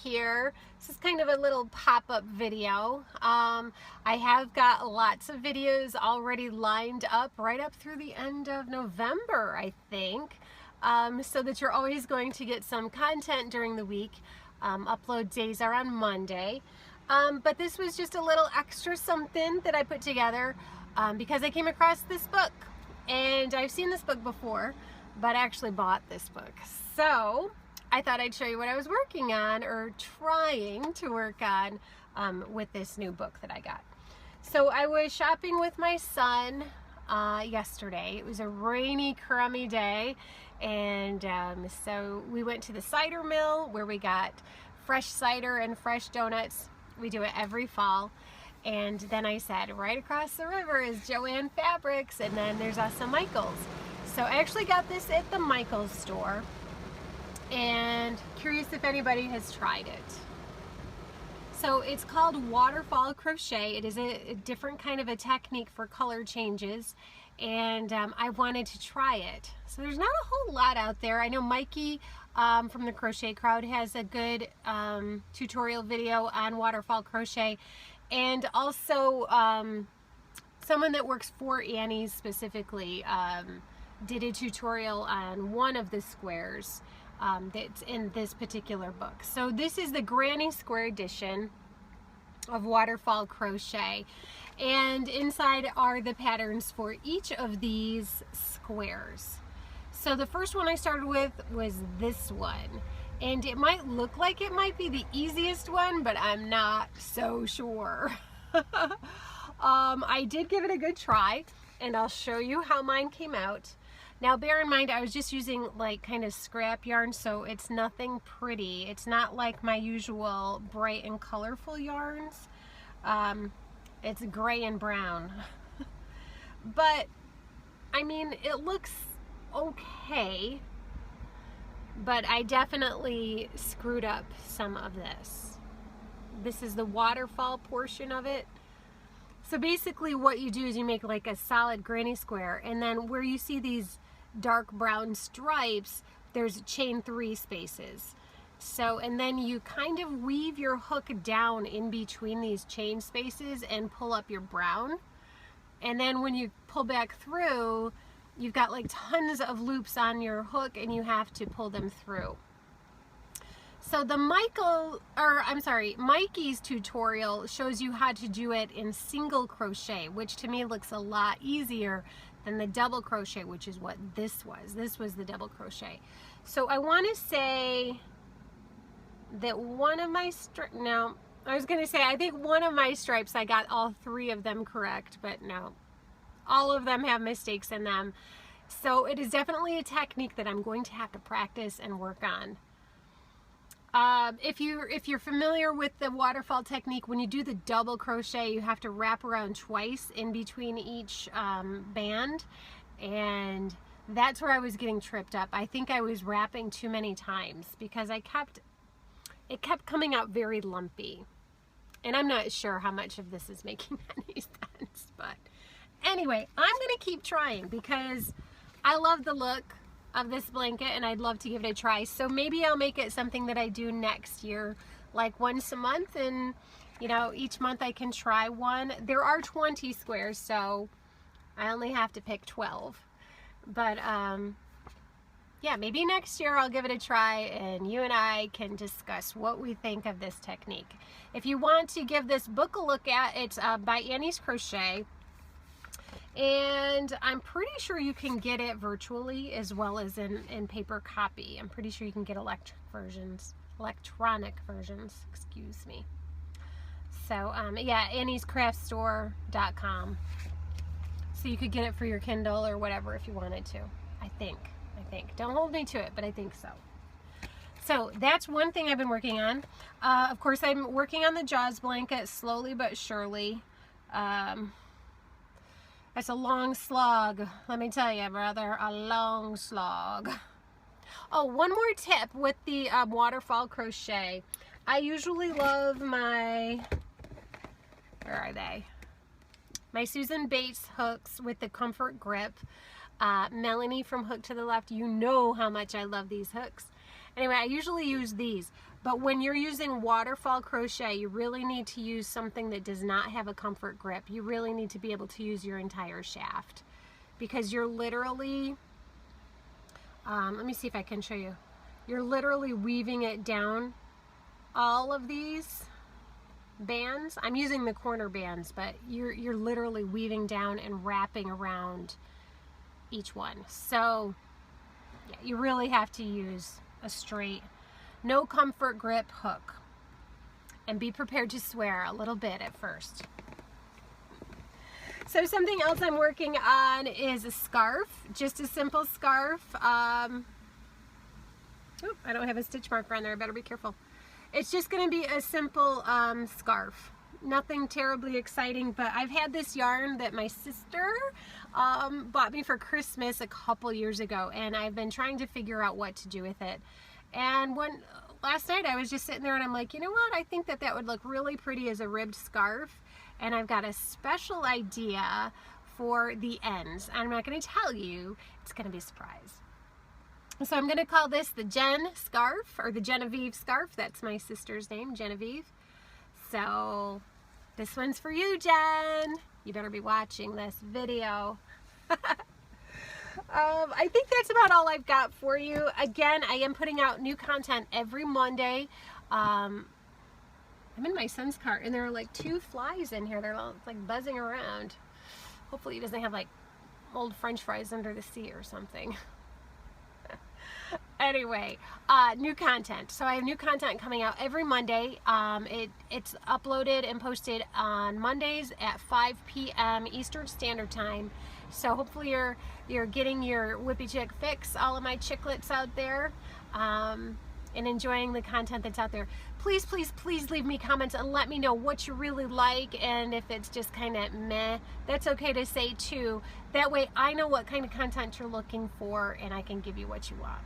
Here. This is kind of a little pop-up video. I have got lots of videos already lined up right up through the end of November, I think, so that you're always going to get some content during the week. Upload days are on Monday, but this was just a little extra something that I put together because I came across this book, and I've seen this book before, but I actually bought this book. So I thought I'd show you what I was working on, or trying to work on, with this new book that I got. So I was shopping with my son yesterday. It was a rainy, crummy day, and so we went to the cider mill where we got fresh cider and fresh donuts. We do it every fall. And then I said, right across the river is Joann Fabrics, and then there's also Michael's. So I actually got this at the Michael's store, and curious if anybody has tried it. So it's called Waterfall Crochet. It is a different kind of a technique for color changes, and I wanted to try it. So there's not a whole lot out there. I know Mikey from the Crochet Crowd has a good tutorial video on Waterfall Crochet, and also someone that works for Annie's specifically did a tutorial on one of the squares that's in this particular book. So this is the Granny Square edition of Waterfall Crochet, and inside are the patterns for each of these squares. So the first one I started with was this one, and it might look like it might be the easiest one, but I'm not so sure. I did give it a good try, and I'll show you how mine came out. Now bear in mind, I was just using like kind of scrap yarn, so it's nothing pretty. It's not like my usual bright and colorful yarns. It's gray and brown. But I mean, it looks okay, but I definitely screwed up some of this. This is the waterfall portion of it. So basically what you do is you make like a solid granny square, and then where you see these dark brown stripes, there's chain 3 spaces. So, and then you kind of weave your hook down in between these chain spaces and pull up your brown. And then when you pull back through, you've got like tons of loops on your hook, and you have to pull them through. So the Mikey's tutorial shows you how to do it in single crochet, which to me looks a lot easier than the double crochet, which is what this was. This was the double crochet. So I want to say that one of my I think one of my stripes, I got all 3 of them correct, but no, all of them have mistakes in them. So it is definitely a technique that I'm going to have to practice and work on. If you're familiar with the waterfall technique, when you do the double crochet, you have to wrap around twice in between each band, and that's where I was getting tripped up. I think I was wrapping too many times because it kept coming out very lumpy, and I'm not sure how much of this is making any sense, but anyway, I'm gonna keep trying because I love the look of this blanket, and I'd love to give it a try. So maybe I'll make it something that I do next year, like once a month, and you know, each month I can try one. There are 20 squares, so I only have to pick 12. But yeah, maybe next year I'll give it a try, and you and I can discuss what we think of this technique. If you want to give this book a look at, it's by Annie's Crochet. And I'm pretty sure you can get it virtually as well as in paper copy. I'm pretty sure you can get electronic versions, excuse me. So yeah, anniescraftstore.com. So you could get it for your Kindle or whatever if you wanted to. I think. Don't hold me to it, but I think so. So that's one thing I've been working on. Of course, I'm working on the Jaws blanket slowly but surely. That's a long slog, let me tell you, brother, a long slog. Oh, one more tip with the Waterfall Crochet. I usually love my Where are they? My Susan Bates hooks with the comfort grip. Melanie from Hook to the Left, you know how much I love these hooks. Anyway, I usually use these, but when you're using Waterfall Crochet, you really need to use something that does not have a comfort grip. You really need to be able to use your entire shaft, because you're literally, let me see if I can show you. You're literally weaving it down all of these bands. I'm using the corner bands, but you're literally weaving down and wrapping around each one. So yeah, you really have to use a straight, no comfort grip hook, and be prepared to swear a little bit at first. So something else I'm working on is a scarf, just a simple scarf. Oh, I don't have a stitch marker on there, I better be careful. It's just going to be a simple scarf. Nothing terribly exciting, but I've had this yarn that my sister bought me for Christmas a couple years ago, and I've been trying to figure out what to do with it. And last night I was just sitting there and I'm like, you know what, I think that would look really pretty as a ribbed scarf, and I've got a special idea for the ends. I'm not going to tell you, it's going to be a surprise. So I'm going to call this the Jen scarf, or the Genevieve scarf. That's my sister's name, Genevieve. So this one's for you, Jen. You better be watching this video. I think that's about all I've got for you. Again, I am putting out new content every Monday. I'm in my son's car, and there are like 2 flies in here. They're like buzzing around. Hopefully he doesn't have like old French fries under the seat or something. Anyway, new content. So I have new content coming out every Monday. It's uploaded and posted on Mondays at 5 p.m. Eastern Standard Time. So hopefully you're getting your Whippy Chick fix, all of my chiclets out there, and enjoying the content that's out there. Please, please, please leave me comments and let me know what you really like, and if it's just kind of meh, that's okay to say too. That way I know what kind of content you're looking for, and I can give you what you want.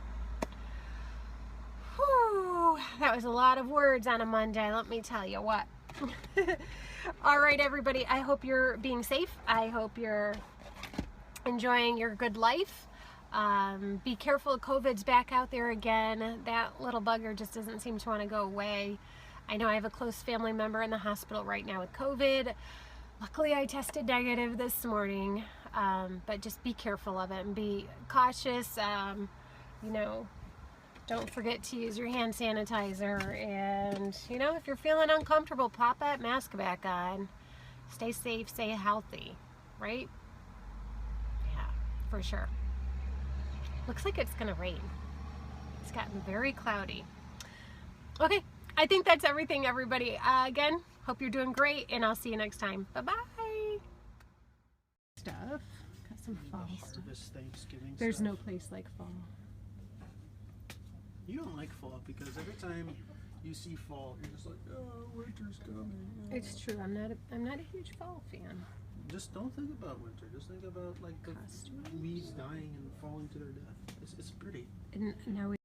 Whew, that was a lot of words on a Monday, let me tell you what. All right, everybody, I hope you're being safe. I hope you're enjoying your good life. Be careful, COVID's back out there again. That little bugger just doesn't seem to want to go away. I know I have a close family member in the hospital right now with COVID. Luckily I tested negative this morning, but just be careful of it and be cautious. You know, don't forget to use your hand sanitizer, and you know, if you're feeling uncomfortable, pop that mask back on. Stay safe, stay healthy, right? Yeah, for sure. Looks like it's gonna rain. It's gotten very cloudy. Okay, I think that's everything, everybody. Again, hope you're doing great, and I'll see you next time. Bye-bye. Stuff. Got some fall stuff. There's stuff. no place like fall. You don't like fall because every time you see fall, you're just like, oh, winter's coming. Oh. It's true. I'm not a huge fall fan. Just don't think about winter. Just think about like the leaves dying and falling to their death. It's pretty. And now we